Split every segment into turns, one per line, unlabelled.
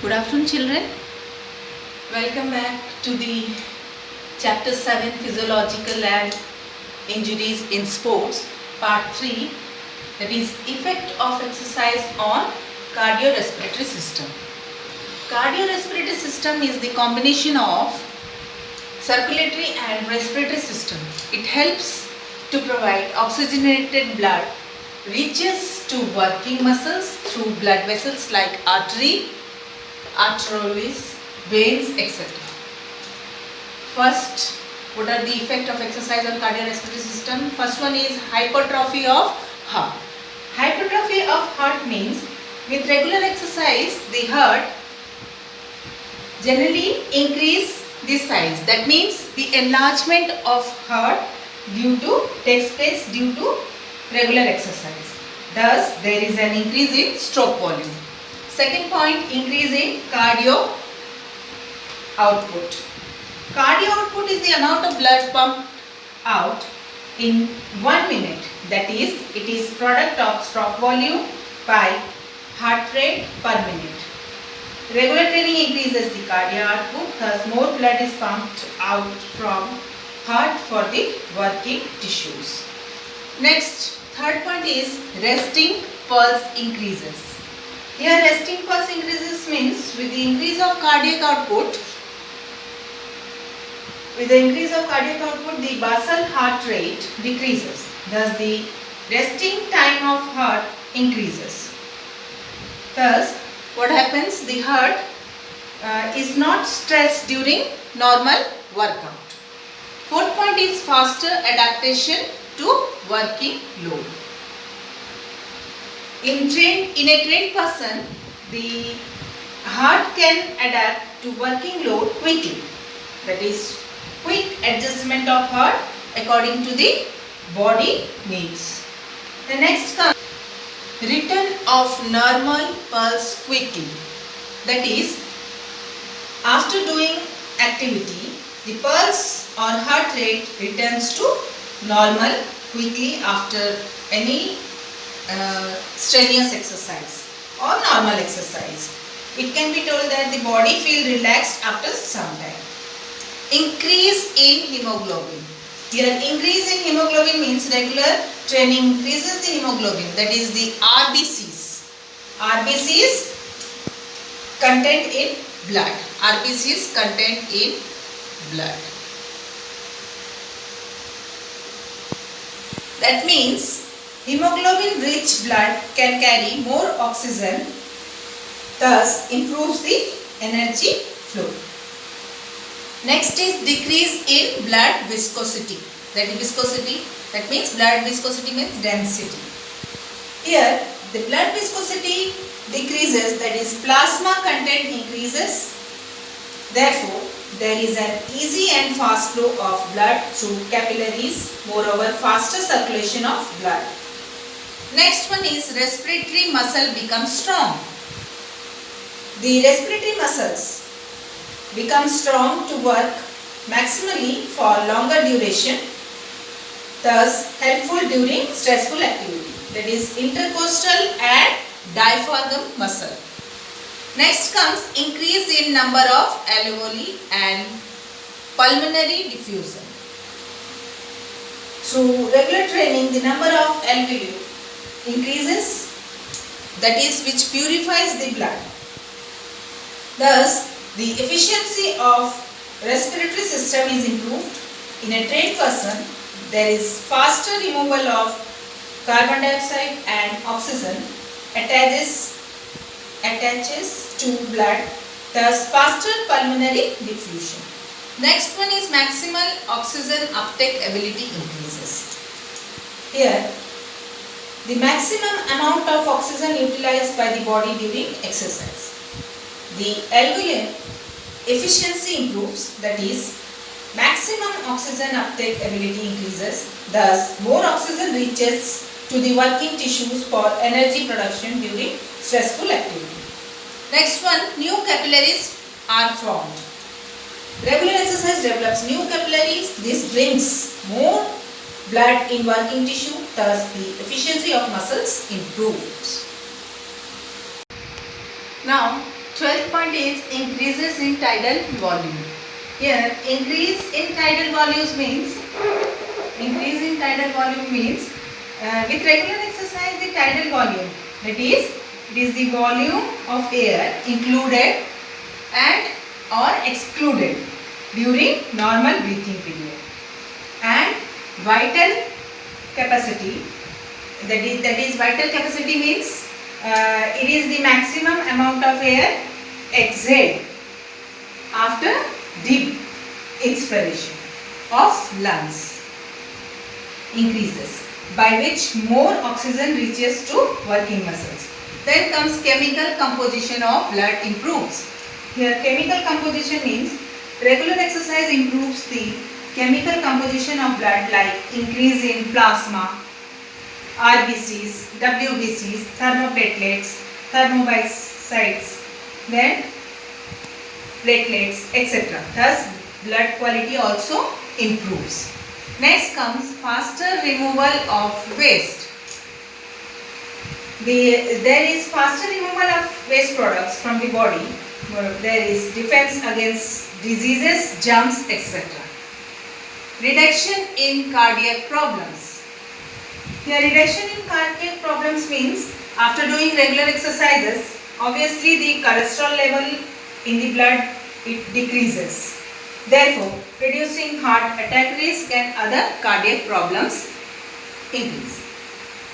Good afternoon, children. Welcome back to the Chapter 7 Physiological and Injuries in Sports, Part 3, that is Effect of Exercise on Cardiorespiratory System. Cardiorespiratory system is the combination of circulatory and respiratory system. It helps to provide oxygenated blood, reaches to working muscles through blood vessels like artery, arterioles, veins, etc. First, what are the effects of exercise on cardiorespiratory system? First one is hypertrophy of heart. Hypertrophy of heart means with regular exercise the heart generally increase the size. That means the enlargement of heart takes place due to regular exercise. Thus, there is an increase in stroke volume. Second point, increase in cardio output. Cardio output is the amount of blood pumped out in 1 minute. That is, it is product of stroke volume by heart rate per minute. Regular training increases the cardio output, thus more blood is pumped out from heart for the working tissues. Next, third point is resting pulse increases. Here resting pulse increases means with the increase of cardiac output, the basal heart rate decreases. Thus the resting time of heart increases. Thus what happens? The heart is not stressed during normal workout. Fourth point is faster adaptation to working load. In a trained person, the heart can adapt to working load quickly. That is, quick adjustment of heart according to the body needs. The next comes return of normal pulse quickly. That is, after doing activity, the pulse or heart rate returns to normal quickly after any strenuous exercise or normal exercise. It can be told that the body feels relaxed after some time. Increase in hemoglobin. Here increase in hemoglobin means regular training increases the hemoglobin, that is the RBCs. RBCs contained in blood. RBCs contained in blood. That means hemoglobin rich blood can carry more oxygen, thus improves the energy flow. Next is decrease in blood viscosity. That means blood viscosity means density. Here the blood viscosity decreases, that is plasma content increases. Therefore, there is an easy and fast flow of blood through capillaries, moreover faster circulation of blood. Next one is respiratory muscle becomes strong. The respiratory muscles become strong to work maximally for longer duration, thus helpful during stressful activity. That is intercostal and diaphragm muscle. Next comes increase in number of alveoli and pulmonary diffusion. Through regular training, the number of alveoli increases, that is which purifies the blood. Thus the efficiency of respiratory system is improved. In a trained person, there is faster removal of carbon dioxide and oxygen attaches to blood, thus faster pulmonary diffusion. Next one is maximal oxygen uptake ability increases. Here, the maximum amount of oxygen utilized by the body during exercise. The alveolar efficiency improves, that is maximum oxygen uptake ability increases, thus more oxygen reaches to the working tissues for energy production during stressful activity. Next one, new capillaries are formed. Regular exercise develops new capillaries. This brings more blood in working tissue, thus the efficiency of muscles improves. Now 12th point is increases in tidal volume. Here, increase in tidal volumes means with regular exercise the tidal volume, that is, it is the volume of air included and or excluded during normal breathing period, and vital capacity, that is vital capacity means it is the maximum amount of air exhaled after deep inspiration of lungs increases, by which more oxygen reaches to working muscles. Then comes chemical composition of blood improves. Here chemical composition means regular exercise improves the chemical composition of blood, like increase in plasma, RBCs, WBCs, thermoplatelets, thermocytes, then platelets, etc. Thus blood quality also improves. Next comes faster removal of waste. There is faster removal of waste products from the body. There is defense against diseases, germs, etc. Reduction in cardiac problems. Here reduction in cardiac problems means after doing regular exercises, obviously the cholesterol level in the blood it decreases. Therefore, reducing heart attack risk and other cardiac problems increase.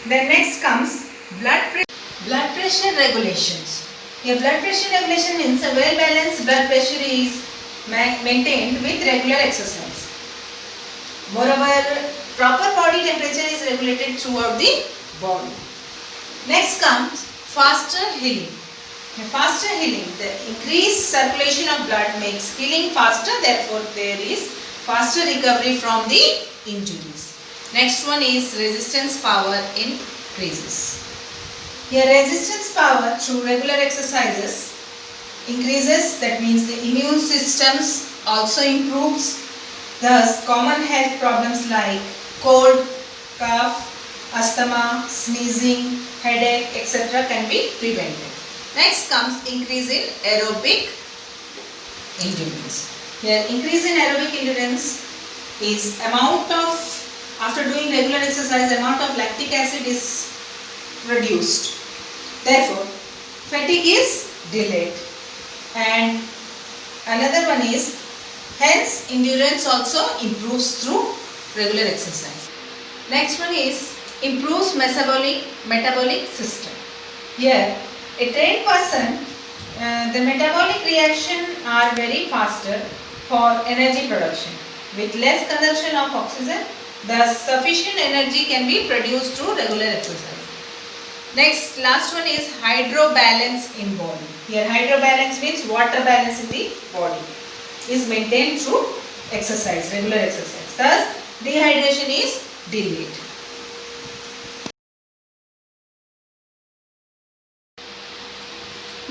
Then next comes blood pressure regulations. Here blood pressure regulation means a well balanced blood pressure is maintained with regular exercise. Moreover, proper body temperature is regulated throughout the body. Next comes faster healing. Faster healing, the increased circulation of blood makes healing faster, therefore there is faster recovery from the injuries. Next one is resistance power increases. Here resistance power through regular exercises increases, that means the immune systems also improves. Thus common health problems like cold, cough, asthma, sneezing, headache, etc. can be prevented. Next comes increase in aerobic endurance. Here increase in aerobic endurance is amount of, after doing regular exercise, amount of lactic acid is reduced. Therefore fatigue is delayed. And another one is hence endurance also improves through regular exercise. Next one is improves metabolic system. Here a trained person, the metabolic reaction are very faster for energy production. With less consumption of oxygen, thus sufficient energy can be produced through regular exercise. Next, last one is hydrobalance in body. Here hydrobalance means water balance in the body is maintained through exercise, regular exercise. Thus dehydration is delayed.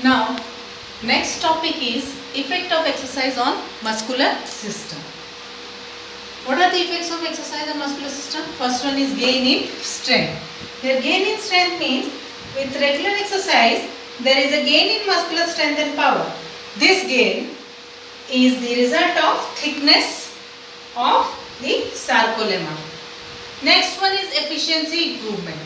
Now, next topic is effect of exercise on muscular system. What are the effects of exercise on muscular system? First one is gain in strength. Here gain in strength means with regular exercise there is a gain in muscular strength and power. This gain is the result of thickness of the sarcolemma. Next one is efficiency improvement.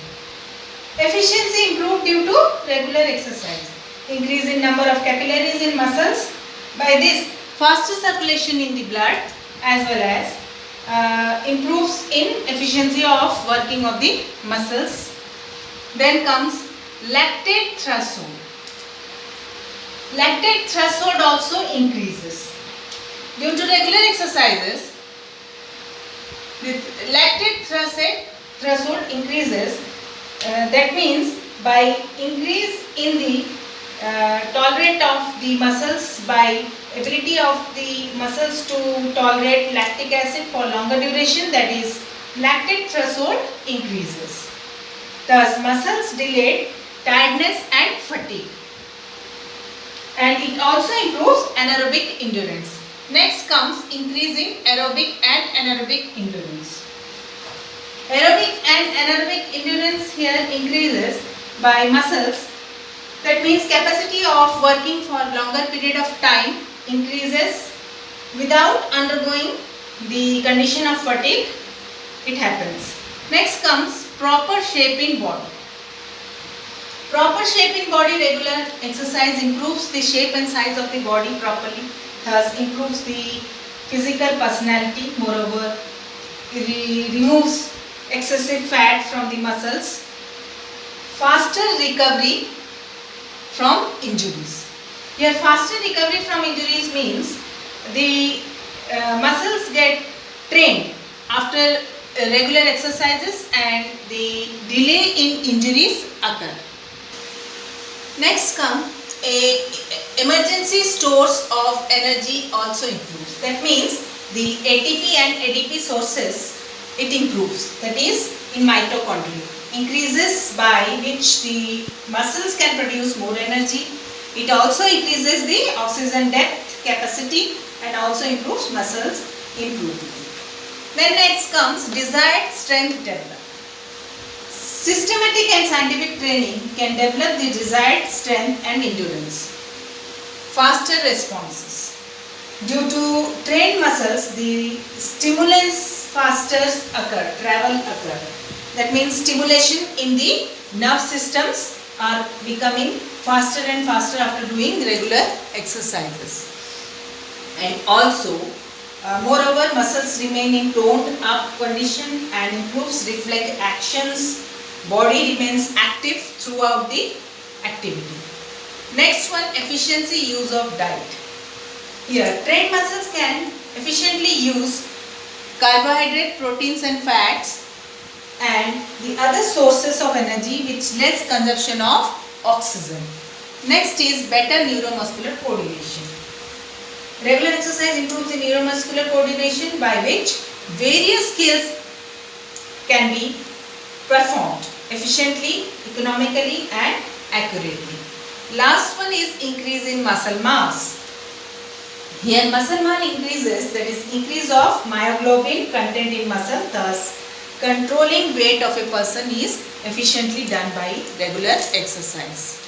Efficiency improved due to regular exercise. Increase in number of capillaries in muscles. By this, faster circulation in the blood as well as improves in efficiency of working of the muscles. Then comes lactate threshold. Lactate threshold also increases. Due to regular exercises, the lactate threshold increases. That means by increase in the tolerate of the muscles, by ability of the muscles to tolerate lactic acid for longer duration, that is lactate threshold increases. Thus muscles delayed tiredness and fatigue, and it also improves anaerobic endurance. Next comes increase in aerobic and anaerobic endurance. Aerobic and anaerobic endurance here increases by muscles, that That means capacity of working for longer period of time increases without undergoing the condition of fatigue. It happens. Next comes proper shape in body. Proper shape in body, regular exercise improves the shape and size of the body properly, thus improves the physical personality. Moreover, it removes excessive fat from the muscles. Faster recovery from injuries. Here, faster recovery from injuries means the muscles get trained after regular exercises and the delay in injuries occur. Next come emergency stores of energy also improves. That means the ATP and ADP sources it improves. That is in mitochondria. Increases by which the muscles can produce more energy. It also increases the oxygen depth capacity and also improves muscles improvement. Then next comes desired strength development. Systematic and scientific training can develop the desired strength and endurance. Faster responses. Due to trained muscles, the stimulants faster travel occur. That means stimulation in the nerve systems are becoming faster and faster after doing regular exercises. And also, moreover, muscles remain in toned up condition and improves reflex actions. Body remains active throughout the activity. Next one, efficiency use of diet. Here, trained muscles can efficiently use carbohydrate, proteins and fats and the other sources of energy which less consumption of oxygen. Next is better neuromuscular coordination. Regular exercise improves the neuromuscular coordination by which various skills can be performed efficiently, economically and accurately. Last one is increase in muscle mass. Here muscle mass increases, that is increase of myoglobin content in muscle, thus controlling weight of a person is efficiently done by regular exercise.